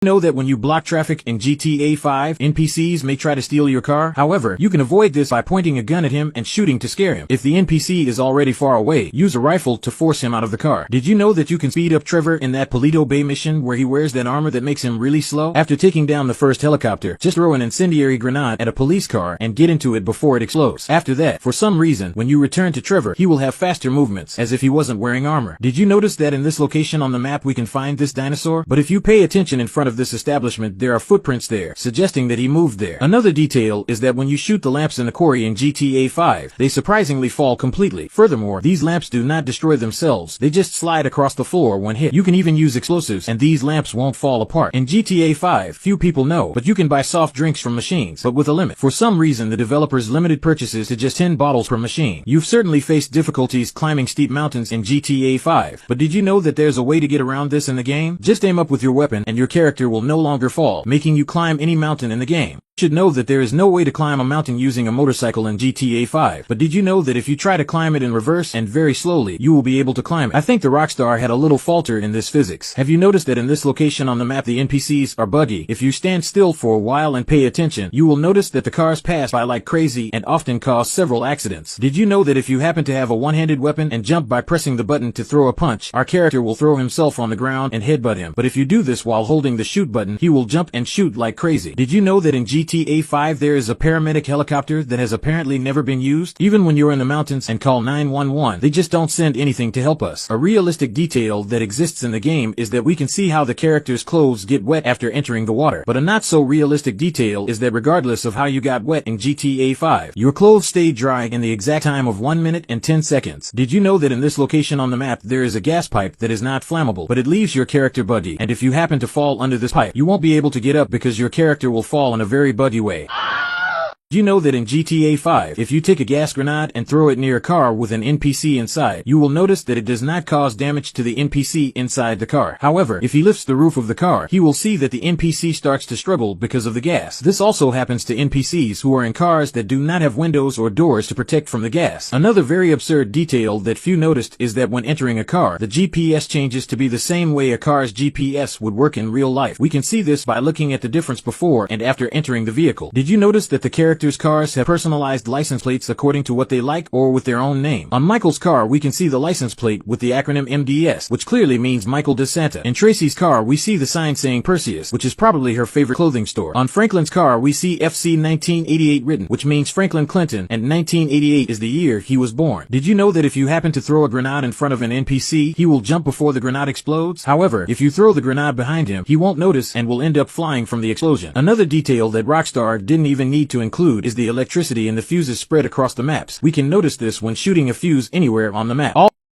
Know that when you block traffic in GTA 5, NPCs may try to steal your car? However, you can avoid this by pointing a gun at him and shooting to scare him. If the NPC is already far away, use a rifle to force him out of the car. Did you know that you can speed up Trevor in that Paleto Bay mission where he wears that armor that makes him really slow? After taking down the first helicopter, just throw an incendiary grenade at a police car and get into it before it explodes. After that, for some reason, when you return to Trevor, he will have faster movements, as if he wasn't wearing armor. Did you notice that in this location on the map we can find this dinosaur? But if you pay attention in front of this establishment, there are footprints there, suggesting that he moved there. Another detail is that when you shoot the lamps in the quarry in GTA 5, they surprisingly fall completely. Furthermore, these lamps do not destroy themselves, they just slide across the floor when hit. You can even use explosives and these lamps won't fall apart. In GTA 5, few people know, but you can buy soft drinks from machines, but with a limit. For some reason, the developers limited purchases to just 10 bottles per machine. You've certainly faced difficulties climbing steep mountains in GTA 5, but did you know that there's a way to get around this in the game? Just aim up with your weapon and your character will no longer fall, making you climb any mountain in the game. You should know that there is no way to climb a mountain using a motorcycle in GTA 5, but did you know that if you try to climb it in reverse and very slowly, you will be able to climb it? I think the Rockstar had a little falter in this physics. Have you noticed that in this location on the map the NPCs are buggy? If you stand still for a while and pay attention, you will notice that the cars pass by like crazy and often cause several accidents. Did you know that if you happen to have a one-handed weapon and jump by pressing the button to throw a punch, our character will throw himself on the ground and headbutt him? But if you do this while holding the shoot button, he will jump and shoot like crazy. Did you know that in GTA 5 there is a paramedic helicopter that has apparently never been used? Even when you're in the mountains and call 911, they just don't send anything to help us. A realistic detail that exists in the game is that we can see how the character's clothes get wet after entering the water. But a not so realistic detail is that regardless of how you got wet in GTA 5, your clothes stayed dry in the exact time of 1 minute and 10 seconds. Did you know that in this location on the map there is a gas pipe that is not flammable, but it leaves your character buggy, and if you happen to fall under this pipe, you won't be able to get up because your character will fall in a very buggy way. Do you know that in GTA 5, if you take a gas grenade and throw it near a car with an NPC inside, you will notice that it does not cause damage to the NPC inside the car. However, if he lifts the roof of the car, he will see that the NPC starts to struggle because of the gas. This also happens to NPCs who are in cars that do not have windows or doors to protect from the gas. Another very absurd detail that few noticed is that when entering a car, the GPS changes to be the same way a car's GPS would work in real life. We can see this by looking at the difference before and after entering the vehicle. Did you notice that the character's cars have personalized license plates according to what they like or with their own name? On Michael's car, we can see the license plate with the acronym MDS, which clearly means Michael DeSanta. In Tracy's car, we see the sign saying Perseus, which is probably her favorite clothing store. On Franklin's car, we see FC 1988 written, which means Franklin Clinton, and 1988 is the year he was born. Did you know that if you happen to throw a grenade in front of an NPC, he will jump before the grenade explodes? However, if you throw the grenade behind him, he won't notice and will end up flying from the explosion. Another detail that Rockstar didn't even need to include is the electricity in the fuses spread across the maps. We can notice this when shooting a fuse anywhere on the map.